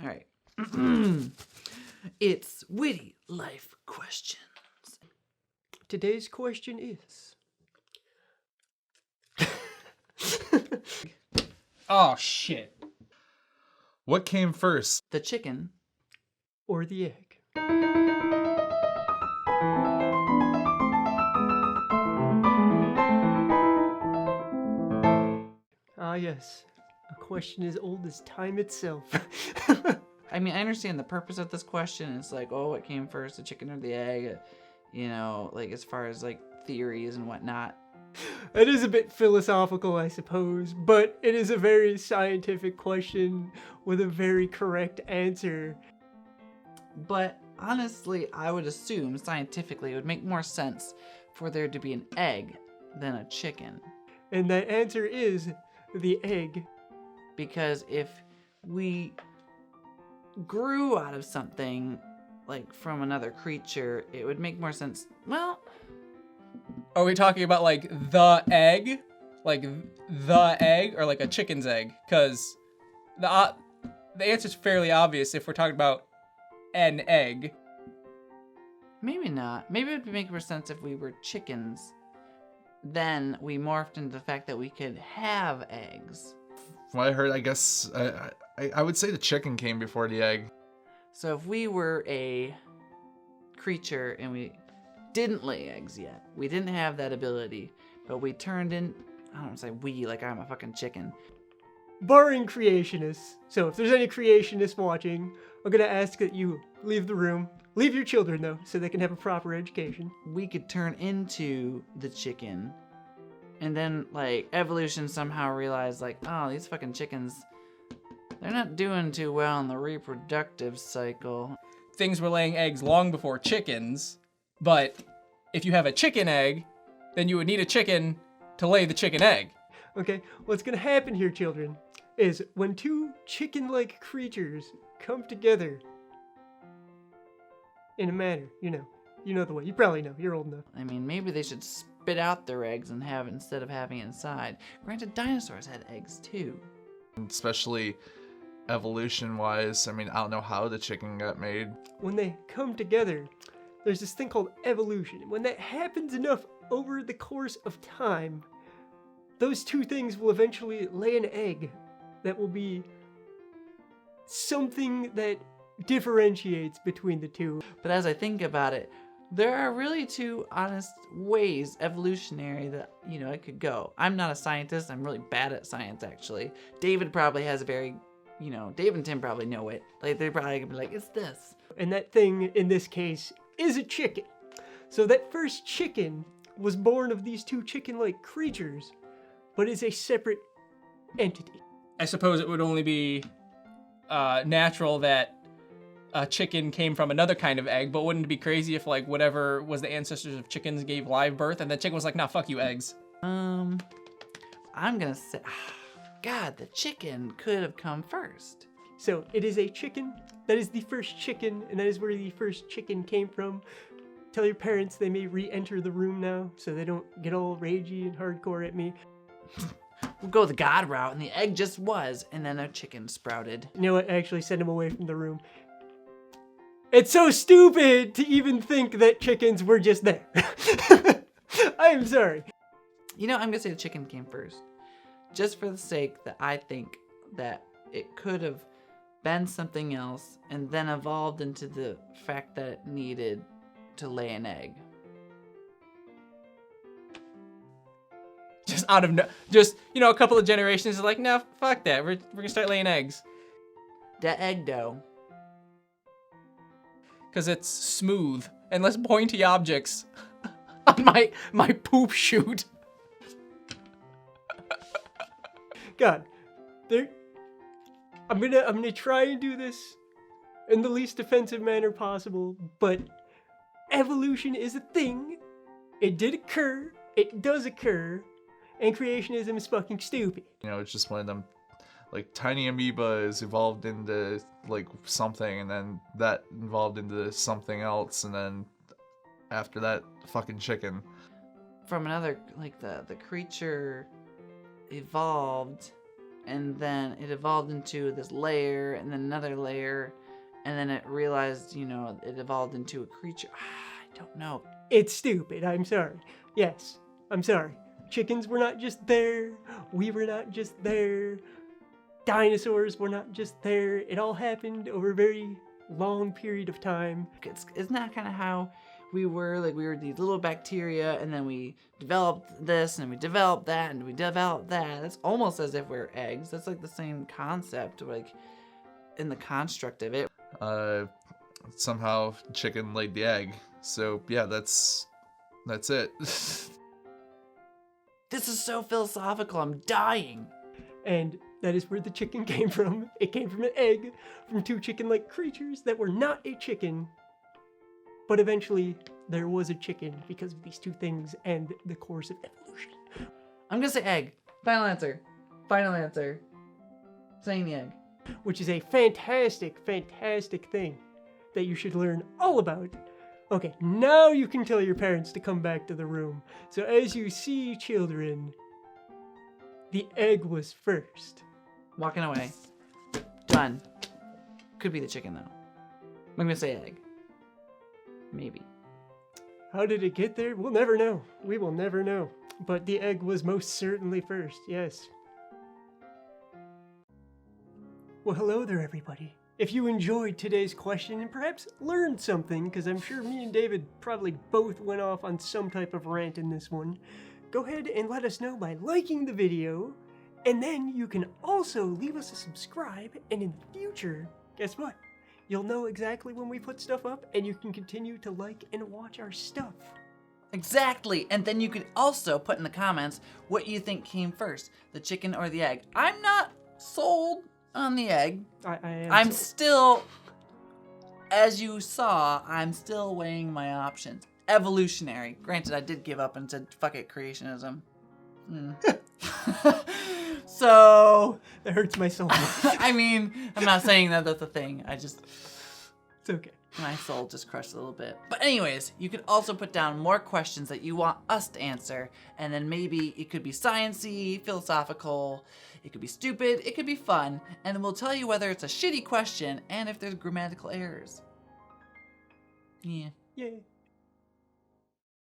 All right. It's witty life questions. Today's question is... Oh, shit. What came first? The chicken. or the egg? Ah, yes. A question as old as time itself. I mean, I understand the purpose of this question. It's like, oh, what came first, the chicken or the egg? You know, like as far as like theories and whatnot. It is a bit philosophical, I suppose, but it is a very scientific question with a very correct answer. But honestly, I would assume scientifically it would make more sense for there to be an egg than a chicken. And that answer is the egg. Because if we grew out of something, like from another creature, it would make more sense. Well, Are we talking about like the egg? Like the egg or like a chicken's egg? Because the answer's fairly obvious if we're talking about an egg. maybe not. Maybe it would make more sense if we were chickens. Then we morphed into the fact that we could have eggs. From what I heard, I guess I would say the chicken came before the egg. So if we were a creature and we didn't lay eggs yet, we didn't have that ability, but we turned in, I don't want to say we, like I'm a fucking chicken. Barring creationists. So if there's any creationists watching, I'm gonna ask that you leave the room. Leave your children, though, so they can have a proper education. We could turn into the chicken. And then, like, evolution somehow realized, like, oh, these fucking chickens, they're not doing too well in the reproductive cycle. Things were laying eggs long before chickens, but if you have a chicken egg, then you would need a chicken to lay the chicken egg. Okay, what's gonna happen here, children, is when two chicken-like creatures come together in a manner, you know the way. You probably know. You're old enough. I mean, maybe they should spit out their eggs and have it instead of having it inside. Granted, dinosaurs had eggs too. Especially evolution-wise. I mean, I don't know how the chicken got made. When they come together, there's this thing called evolution. And when that happens enough over the course of time, those two things will eventually lay an egg that will be something that differentiates between the two. But as I think about it, there are really two honest ways evolutionary that, you know, it could go. I'm not a scientist. I'm really bad at science, actually. David probably has a very, you know, Dave and Tim probably know it. Like, they're probably gonna be like, it's this. And that thing, in this case, is a chicken. So that first chicken was born of these two chicken-like creatures, but is a separate entity. I suppose it would only be natural that a chicken came from another kind of egg, but wouldn't it be crazy if like whatever was the ancestors of chickens gave live birth and the chicken was like, nah, fuck you, eggs. I'm gonna say, God, the chicken could have come first. So it is a chicken. That is the first chicken, and that is where the first chicken came from. Tell your parents they may re-enter the room now, so they don't get all ragey and hardcore at me. We'll go the God route, and the egg just was, and then a chicken sprouted. You know what? Actually, send them away from the room. It's so stupid to even think that chickens were just there. I am sorry. You know, I'm gonna say the chicken came first. Just for the sake that I think that it could have been something else and then evolved into the fact that it needed to lay an egg. Just out of a couple of generations is like, no, fuck that. We're gonna start laying eggs. That egg dough. Because it's smooth and less pointy objects on my poop chute. God, I'm gonna try and do this in the least offensive manner possible, but evolution is a thing. It did occur. It does occur. And creationism is fucking stupid. You know, it's just one of them, like, tiny amoeba is evolved into, like, something, and then that evolved into something else, and then after that, fucking chicken. From another, like the creature evolved and then it evolved into this layer, and then another layer, and then it realized, you know, it evolved into a creature. I don't know. It's stupid. I'm sorry. Yes, I'm sorry. Chickens were not just there. We were not just there. Dinosaurs were not just there. It all happened over a very long period of time. Isn't that kind of how we were? Like, we were these little bacteria, and then we developed this, and we developed that, and we developed that. That's almost as if we're eggs. That's like the same concept, like in the construct of it. Somehow chicken laid the egg. So yeah, that's it. This is so philosophical. I'm dying. And that is where the chicken came from. It came from an egg from two chicken-like creatures that were not a chicken. But eventually, there was a chicken because of these two things and the course of evolution. I'm gonna say egg. Final answer. Final answer. Saying the egg. Which is a fantastic, fantastic thing that you should learn all about. Okay, now you can tell your parents to come back to the room. So as you see, children, the egg was first. Walking away. Done. Could be the chicken, though. I'm gonna say egg. Maybe. How did it get there? We'll never know. We will never know. But the egg was most certainly first, yes. Well, hello there, everybody. If you enjoyed today's question and perhaps learned something, because I'm sure me and David probably both went off on some type of rant in this one, go ahead and let us know by liking the video, and then you can also leave us a subscribe, and in the future, guess what? You'll know exactly when we put stuff up, and you can continue to like and watch our stuff. Exactly. And then you could also put in the comments what you think came first, the chicken or the egg. I'm not sold on the egg. I'm still, as you saw, I'm still weighing my options. Evolutionary. Granted, I did give up and said, fuck it, creationism. So, That hurts my soul. I mean, I'm not saying that that's a thing. It's okay. My soul just crushed a little bit. But anyways, you could also put down more questions that you want us to answer. And then maybe it could be sciencey, philosophical, it could be stupid, it could be fun. And then we'll tell you whether it's a shitty question and if there's grammatical errors. Yeah. Yay.